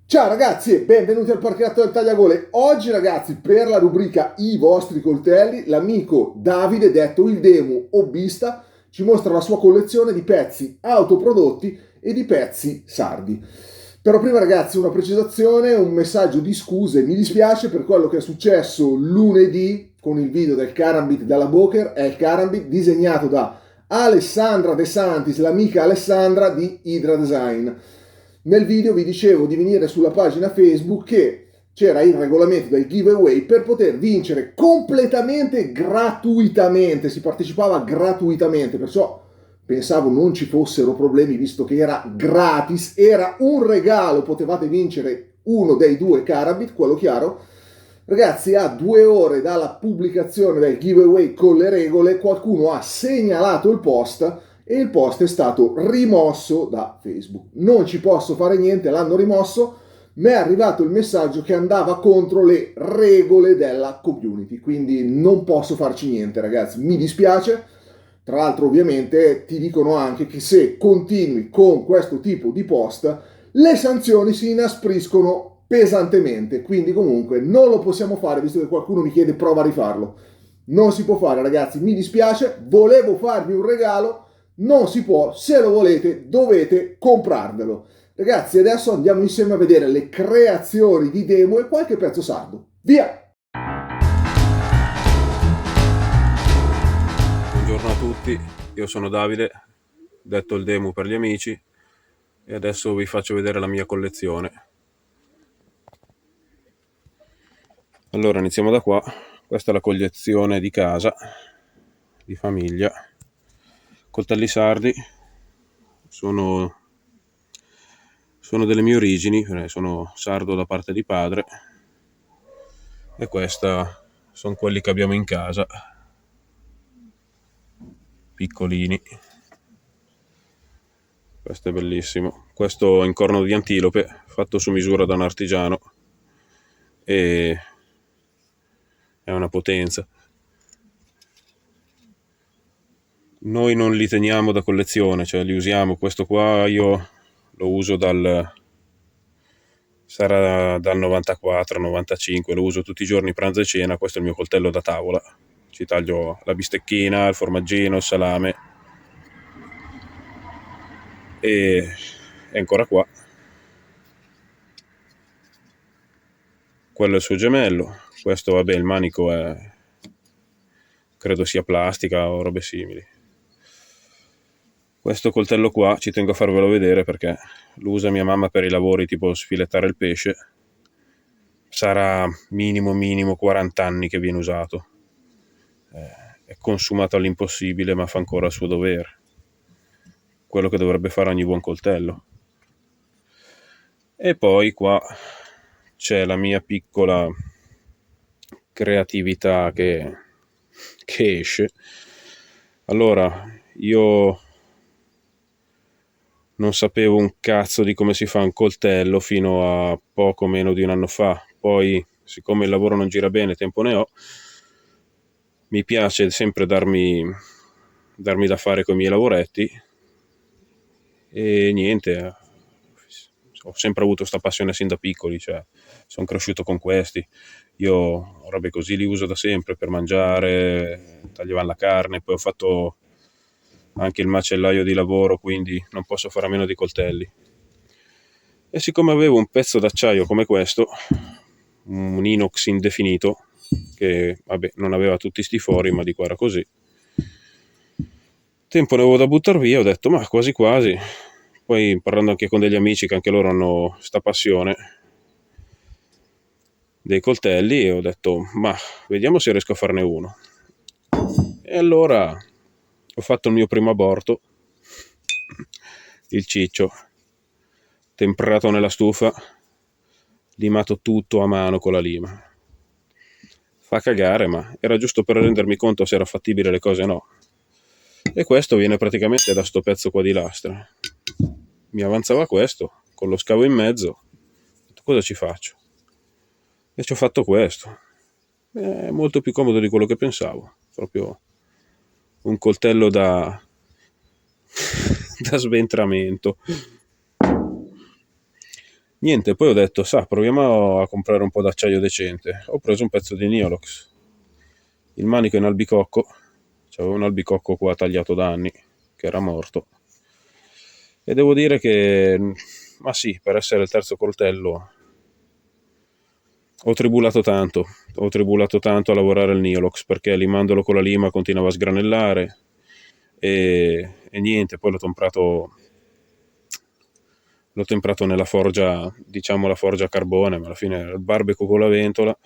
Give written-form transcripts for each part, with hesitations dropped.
Ciao ragazzi e benvenuti al Parchetto del Tagliagole. Oggi ragazzi, per la rubrica I vostri coltelli, l'amico Davide, detto il Demu Hobbista, ci mostra la sua collezione di pezzi autoprodotti e di pezzi sardi. Però prima ragazzi una precisazione, un messaggio di scuse, mi dispiace per quello che è successo lunedì con il video del Karambit dalla Boker. È il Karambit disegnato da Alessandra De Santis, l'amica Alessandra di Hydra Design. Nel video vi dicevo di venire sulla pagina Facebook che c'era il regolamento del giveaway per poter vincere completamente gratuitamente, si partecipava gratuitamente, perciò pensavo non ci fossero problemi visto che era gratis, era un regalo, potevate vincere uno dei due Karambit, quello chiaro. Ragazzi, a 2 ore dalla pubblicazione del giveaway con le regole, qualcuno ha segnalato il post e il post è stato rimosso da Facebook. Non ci posso fare niente, l'hanno rimosso, mi è arrivato il messaggio che andava contro le regole della community, quindi non posso farci niente ragazzi, mi dispiace. Tra l'altro ovviamente ti dicono anche che se continui con questo tipo di post le sanzioni si inaspriscono pesantemente, quindi comunque non lo possiamo fare visto che qualcuno mi chiede prova a rifarlo. Non si può fare ragazzi, mi dispiace, volevo farvi un regalo, non si può, se lo volete dovete comprarvelo. Ragazzi, adesso andiamo insieme a vedere le creazioni di Demu e qualche pezzo sardo. Via! Buongiorno a tutti, io sono Davide, detto il Demu per gli amici, e adesso vi faccio vedere la mia collezione. Allora iniziamo da qua. Questa è la collezione di casa, di famiglia. Coltelli sardi sono delle mie origini, sono sardo da parte di padre, e questa sono quelli che abbiamo in casa, piccolini. Questo è bellissimo, questo in corno di antilope fatto su misura da un artigiano e è una potenza. Noi non li teniamo da collezione, cioè li usiamo. Questo qua io lo uso sarà dal 94-95, lo uso tutti i giorni pranzo e cena. Questo è il mio coltello da tavola, ci taglio la bistecchina, il formaggino, il salame, e è ancora qua. Quello è il suo gemello. Questo vabbè, il manico è, credo sia plastica o robe simili. Questo coltello qua ci tengo a farvelo vedere perché lo usa mia mamma per i lavori tipo sfilettare il pesce. Sarà minimo 40 anni che viene usato. È consumato all'impossibile, ma fa ancora il suo dovere, quello che dovrebbe fare ogni buon coltello. E poi qua c'è la mia piccola creatività che esce. Allora, io non sapevo un cazzo di come si fa un coltello fino a poco meno di un anno fa. Poi, siccome il lavoro non gira bene, tempo ne ho, mi piace sempre darmi da fare con i miei lavoretti, e niente, ho sempre avuto questa passione sin da piccoli, cioè sono cresciuto con questi. Io robe così li uso da sempre per mangiare, tagliavano la carne, poi ho fatto anche il macellaio di lavoro, quindi non posso fare a meno di coltelli. E siccome avevo un pezzo d'acciaio come questo, un inox indefinito, che vabbè non aveva tutti sti fori, ma di qua era così, tempo ne avevo da buttare via, ho detto ma quasi quasi. Poi parlando anche con degli amici che anche loro hanno sta passione dei coltelli, e ho detto ma vediamo se riesco a farne uno. E allora ho fatto il mio primo aborto, il ciccio, temprato nella stufa, limato tutto a mano con la lima. Fa cagare, ma era giusto per rendermi conto se era fattibile le cose o no. E questo viene praticamente da sto pezzo qua di lastra. Mi avanzava questo con lo scavo in mezzo, ho detto, cosa ci faccio? E ci ho fatto questo. È molto più comodo di quello che pensavo, proprio un coltello da da sventramento. Niente, poi ho detto, proviamo a comprare un po' d'acciaio decente. Ho preso un pezzo di Niolox, il manico in albicocco, c'avevo un albicocco qua tagliato da anni, che era morto, e devo dire che, ma sì, per essere il terzo coltello ho tribulato tanto a lavorare il Niolox, perché limandolo con la lima continuava a sgranellare, e niente, poi l'ho temprato nella forgia, diciamo la forgia a carbone, ma alla fine era il barbecue con la ventola,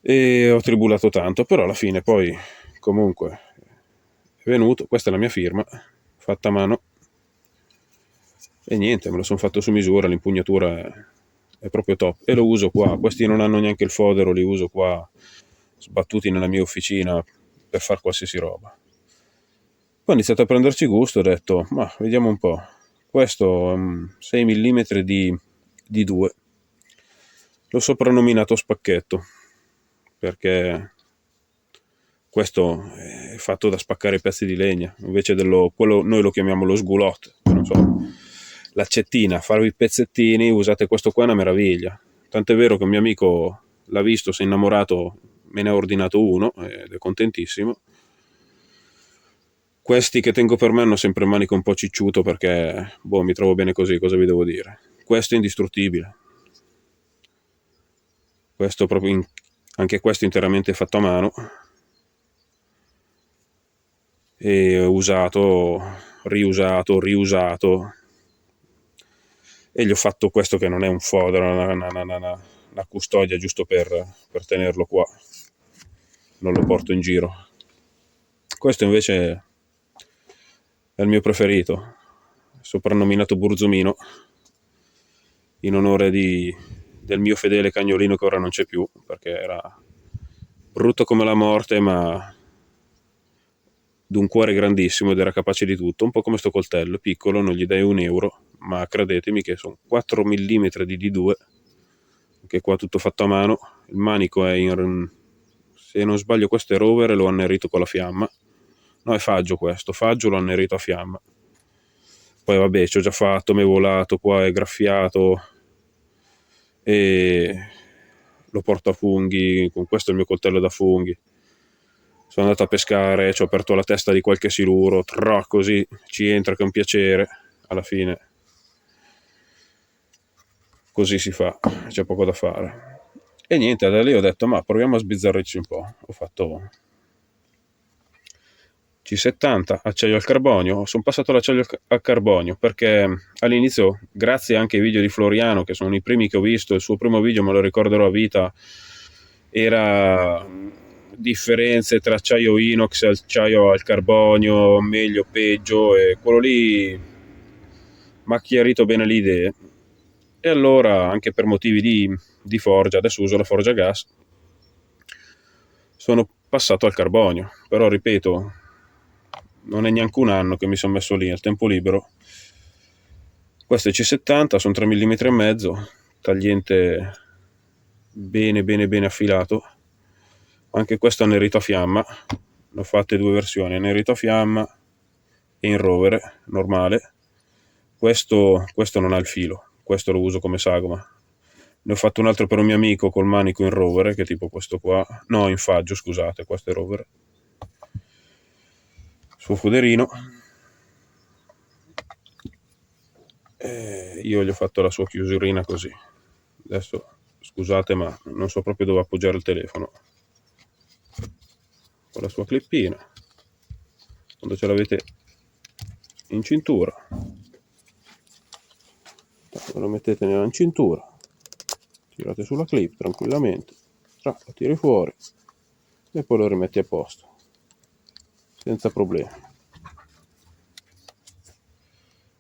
e ho tribulato tanto, però alla fine poi comunque è venuto. Questa è la mia firma fatta a mano, e niente, me lo sono fatto su misura, l'impugnatura è proprio top, e lo uso qua. Questi non hanno neanche il fodero, li uso qua sbattuti nella mia officina per far qualsiasi roba. Poi ho iniziato a prenderci gusto, ho detto, ma vediamo un po', questo è un 6 mm di 2, l'ho soprannominato spacchetto, perché questo è fatto da spaccare i pezzi di legna, invece quello noi lo chiamiamo lo sgulot, non so, l'accettina, farvi i pezzettini, usate questo qua, è una meraviglia. Tant'è vero che un mio amico l'ha visto, si è innamorato, me ne ha ordinato uno ed è contentissimo. Questi che tengo per me hanno sempre il manico un po' cicciuto, perché mi trovo bene così, cosa vi devo dire. Questo è indistruttibile, questo proprio anche questo interamente fatto a mano, e usato, riusato, e gli ho fatto questo che non è un fodero, una custodia giusto per tenerlo qua, non lo porto in giro. Questo invece è il mio preferito, soprannominato Burzumino, in onore del mio fedele cagnolino che ora non c'è più, perché era brutto come la morte, ma d'un cuore grandissimo ed era capace di tutto, un po' come sto coltello, piccolo, non gli dai €1, ma credetemi che sono 4 mm di D2, che qua tutto fatto a mano. Il manico è se non sbaglio questo è rover e l'ho annerito con la fiamma, no, è faggio, questo faggio l'ho annerito a fiamma. Poi vabbè, ci ho già fatto, mi è volato, qua è graffiato, e lo porto a funghi, con questo è il mio coltello da funghi. Sono andato a pescare, ci ho aperto la testa di qualche siluro, così ci entra che è un piacere, alla fine così si fa, c'è poco da fare. E niente, da lì ho detto, ma proviamo a sbizzarrirci un po'. Ho fatto C70, acciaio al carbonio. Sono passato all'acciaio al carbonio perché all'inizio, grazie anche ai video di Floriano, che sono i primi che ho visto, il suo primo video me lo ricorderò a vita, era differenze tra acciaio inox e acciaio al carbonio, meglio, peggio, e quello lì mi ha chiarito bene le idee. E allora, anche per motivi di forgia, adesso uso la forgia a gas, sono passato al carbonio. Però ripeto, non è neanche un anno che mi sono messo lì al tempo libero. Questo è C70, sono 3 mm e mezzo, tagliente bene affilato. Anche questo annerito a fiamma, ne ho fatte due versioni, annerito a fiamma e in rover normale. Questo non ha il filo, questo lo uso come sagoma. Ne ho fatto un altro per un mio amico col manico in rover, che è tipo questo qua, no, in faggio, scusate, questo è rover, suo foderino. Io gli ho fatto la sua chiusurina così. Adesso scusate, ma non so proprio dove appoggiare il telefono. Con la sua clippina, quando ce l'avete in cintura, lo mettete nella cintura, tirate sulla clip tranquillamente, lo tiri fuori e poi lo rimetti a posto senza problemi.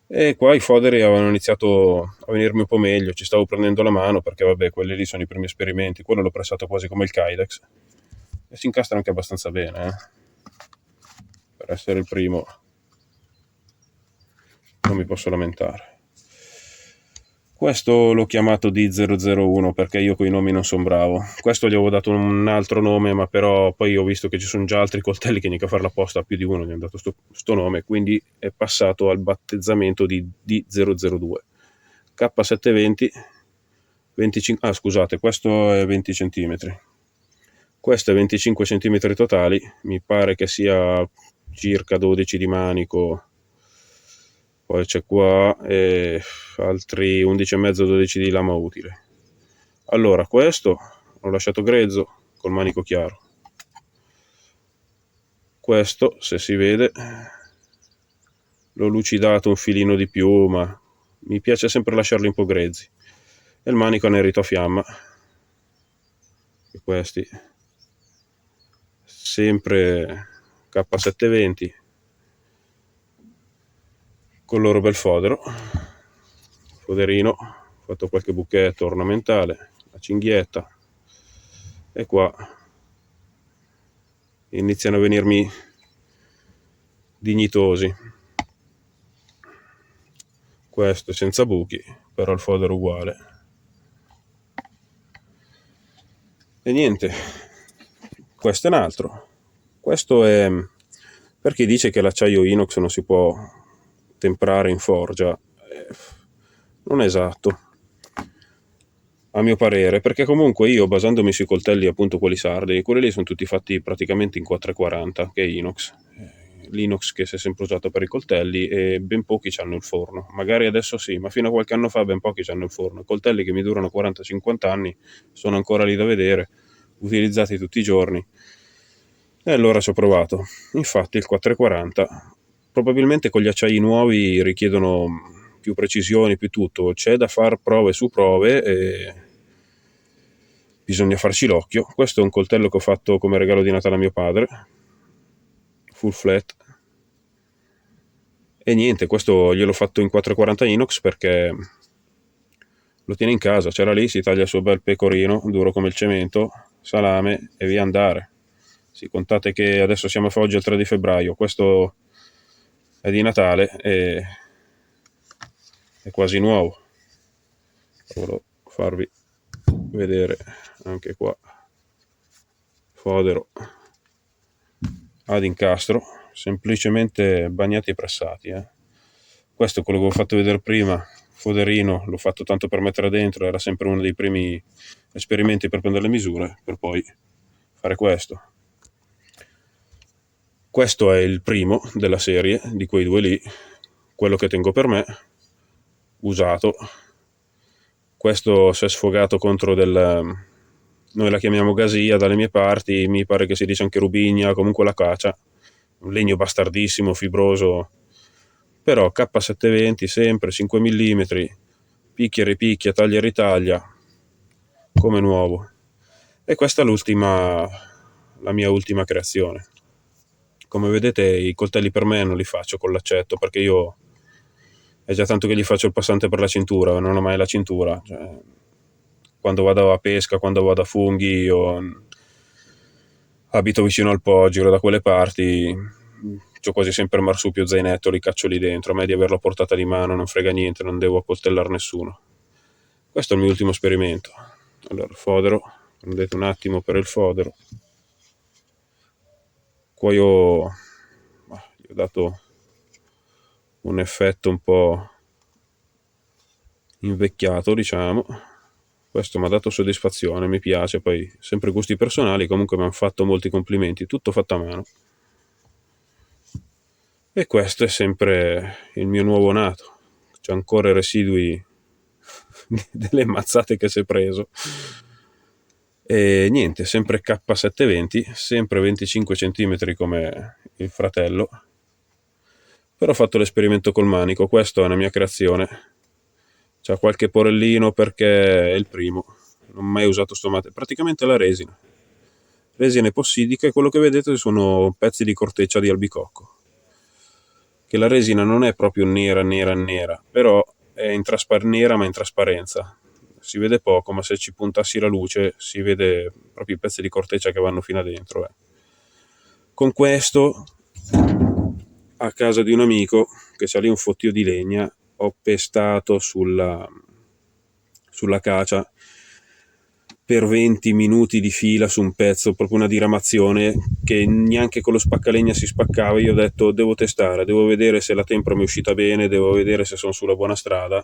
E qua i foderi avevano iniziato a venirmi un po' meglio, ci stavo prendendo la mano, perché vabbè, quelli lì sono i primi esperimenti. Quello l'ho pressato quasi come il Kydex e si incastra anche abbastanza bene, per essere il primo non mi posso lamentare. Questo l'ho chiamato D001 perché io con i nomi non sono bravo. Questo gli avevo dato un altro nome, ma però poi ho visto che ci sono già altri coltelli che mica fare la posta, a più di uno gli hanno dato sto nome, quindi è passato al battezzamento di D002. K720 25, scusate, questo è 20 cm, questo è 25 cm totali, mi pare che sia circa 12 di manico, poi c'è qua e altri 11,5-12 di lama utile. Allora, questo l'ho lasciato grezzo col manico chiaro, questo, se si vede, l'ho lucidato un filino di più, ma mi piace sempre lasciarli un po' grezzi, e il manico annerito a fiamma, e questi sempre K720 con loro bel foderino, ho fatto qualche buchetto ornamentale, la cinghietta, e qua iniziano a venirmi dignitosi. Questo è senza buchi, però il fodero uguale. E niente, questo è un altro. Questo è per chi dice che l'acciaio inox non si può temprare in forgia. Non è esatto, a mio parere, perché comunque io, basandomi sui coltelli appunto quelli sardi, quelli lì sono tutti fatti praticamente in 440, che è inox, l'inox che si è sempre usato per i coltelli, e ben pochi hanno il forno. Magari adesso sì, ma fino a qualche anno fa ben pochi hanno il forno. Coltelli che mi durano 40-50 anni sono ancora lì da vedere, utilizzati tutti i giorni, e allora ci ho provato. Infatti il 440 probabilmente con gli acciai nuovi richiedono più precisioni, più tutto, c'è da far prove su prove e bisogna farci l'occhio. Questo è un coltello che ho fatto come regalo di Natale a mio padre, full flat, e niente, questo gliel'ho fatto in 440 inox perché lo tiene in casa, c'era lì, si taglia il suo bel pecorino duro come il cemento, salame e via andare. Sì, contate che adesso siamo oggi al 3 di febbraio, questo è di Natale e è quasi nuovo. Volevo farvi vedere anche qua, fodero ad incastro, semplicemente bagnati e pressati. Questo è quello che ho fatto vedere prima, foderino, l'ho fatto tanto per mettere dentro, era sempre uno dei primi esperimenti per prendere le misure, per poi fare questo. Questo è il primo della serie, di quei due lì, quello che tengo per me, usato. Questo si è sfogato contro noi la chiamiamo gasia dalle mie parti, mi pare che si dice anche rubigna, comunque la cacia, un legno bastardissimo, fibroso, però K720 sempre, 5 mm, picchia e ripicchia, taglia e ritaglia, come nuovo. E questa è la mia ultima creazione. Come vedete i coltelli per me non li faccio con l'accetto, perché io è già tanto che gli faccio il passante per la cintura, non ho mai la cintura, cioè, quando vado a pesca, quando vado a funghi, io abito vicino al Poggio, da quelle parti, c'ho quasi sempre il marsupio zainetto, li caccio lì dentro, a me di averlo a portata di mano non frega niente, non devo accoltellare nessuno. Questo è il mio ultimo esperimento. Allora, il fodero, prendete un attimo per il fodero. Qua io ho dato un effetto un po' invecchiato, diciamo. Questo mi ha dato soddisfazione, mi piace, poi sempre gusti personali, comunque mi hanno fatto molti complimenti, tutto fatto a mano. E questo è sempre il mio nuovo nato, c'è ancora i residui delle mazzate che si è preso. E niente, sempre K720, sempre 25 cm come il fratello, però ho fatto l'esperimento col manico. Questa è una mia creazione, c'ha qualche porellino perché è il primo, non ho mai usato sto materiale, praticamente la resina epossidica, e quello che vedete sono pezzi di corteccia di albicocco, che la resina non è proprio nera, però è nera ma in trasparenza, si vede poco, ma se ci puntassi la luce si vede proprio i pezzi di corteccia che vanno fino a dentro. Con questo, a casa di un amico che c'ha lì un fottio di legna, ho pestato sulla cacia per 20 minuti di fila su un pezzo, proprio una diramazione che neanche con lo spaccalegna si spaccava. Io ho detto devo testare, devo vedere se la tempra mi è uscita bene, devo vedere se sono sulla buona strada.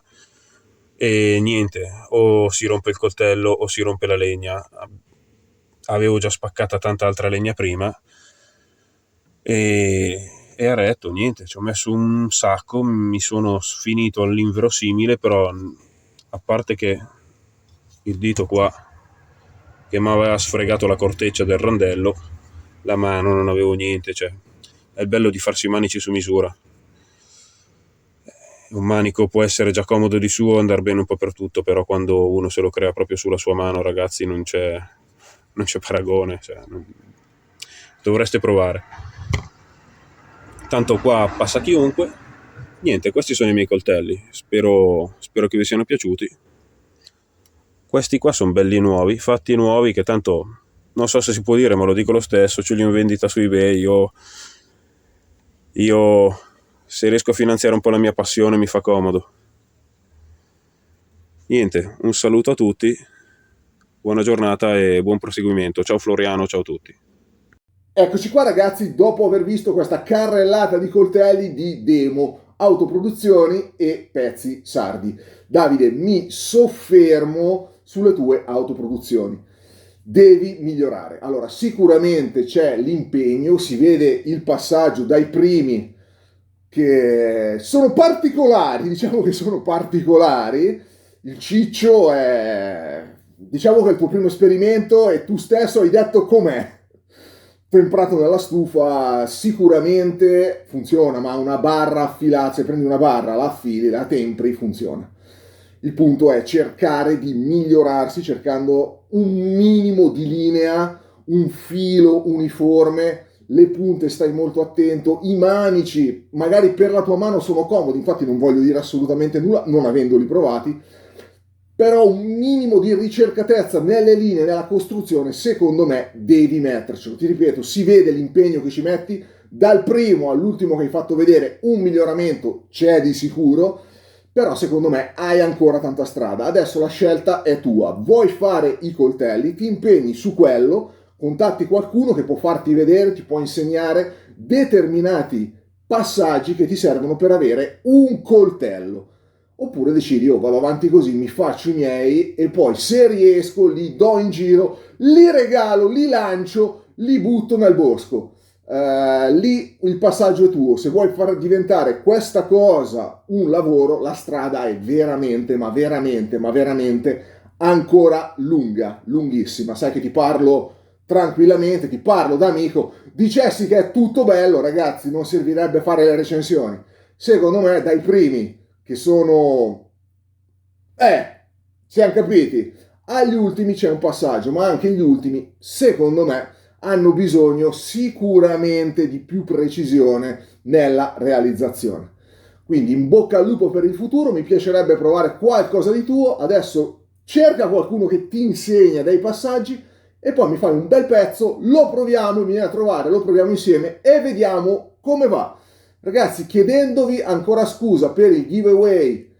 e niente, o si rompe il coltello o si rompe la legna. Avevo già spaccata tanta altra legna prima e ha retto, niente, ci ho messo un sacco, mi sono sfinito all'inverosimile, però a parte che il dito qua che mi aveva sfregato la corteccia del randello, la mano non avevo niente, cioè è il bello di farsi i manici su misura. Un manico può essere già comodo di suo, andare bene un po' per tutto, però quando uno se lo crea proprio sulla sua mano, ragazzi, non c'è paragone, cioè, dovreste provare. Tanto qua passa chiunque. Niente, questi sono i miei coltelli, spero che vi siano piaciuti. Questi qua sono belli nuovi, fatti nuovi, che tanto non so se si può dire, ma lo dico lo stesso, ce li ho in vendita su eBay. Io se riesco a finanziare un po' la mia passione mi fa comodo. Niente, un saluto a tutti, buona giornata e buon proseguimento. Ciao Floriano, ciao a tutti. Eccoci qua ragazzi, dopo aver visto questa carrellata di coltelli di demo, autoproduzioni e pezzi sardi. Davide, mi soffermo sulle tue autoproduzioni. Devi migliorare. Allora, sicuramente c'è l'impegno, si vede il passaggio dai primi che sono particolari, diciamo che sono particolari. Il ciccio è, diciamo che è il tuo primo esperimento e tu stesso hai detto com'è. Temprato nella stufa sicuramente funziona, ma una barra affilata, se prendi una barra, la affili, la tempri, funziona. Il punto è cercare di migliorarsi cercando un minimo di linea, un filo uniforme, le punte stai molto attento, i manici magari per la tua mano sono comodi, infatti non voglio dire assolutamente nulla non avendoli provati, però un minimo di ricercatezza nelle linee, nella costruzione, secondo me devi mettercelo. Ti ripeto, si vede l'impegno che ci metti, dal primo all'ultimo che hai fatto vedere un miglioramento c'è di sicuro, però secondo me hai ancora tanta strada. Adesso la scelta è tua, vuoi fare i coltelli, ti impegni su quello, contatti qualcuno che può farti vedere, ti può insegnare determinati passaggi che ti servono per avere un coltello. Oppure decidi, io vado avanti così, mi faccio i miei e poi se riesco li do in giro, li regalo, li lancio, li butto nel bosco. Lì il passaggio è tuo. Se vuoi far diventare questa cosa un lavoro, la strada è veramente, ma veramente, ma veramente ancora lunga, lunghissima. Sai che ti parlo tranquillamente, ti parlo da amico. Dicessi che è tutto bello, ragazzi, non servirebbe fare le recensioni. Secondo me, dai primi che sono siamo capiti, agli ultimi c'è un passaggio, ma anche gli ultimi secondo me hanno bisogno sicuramente di più precisione nella realizzazione. Quindi in bocca al lupo per il futuro, mi piacerebbe provare qualcosa di tuo. Adesso cerca qualcuno che ti insegna dei passaggi e poi mi fai un bel pezzo, lo proviamo, mi vieni a trovare, lo proviamo insieme e vediamo come va. Ragazzi, chiedendovi ancora scusa per il giveaway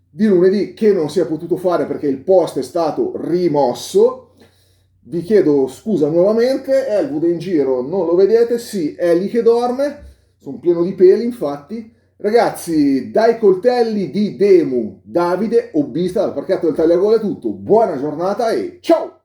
di lunedì che non si è potuto fare perché il post è stato rimosso, vi chiedo scusa nuovamente. Elwood è in giro, non lo vedete? Sì, è lì che dorme, sono pieno di peli infatti. Ragazzi, dai coltelli di Demu, Davide, hobbista dal parchetto del Tagliagole è tutto, buona giornata e ciao!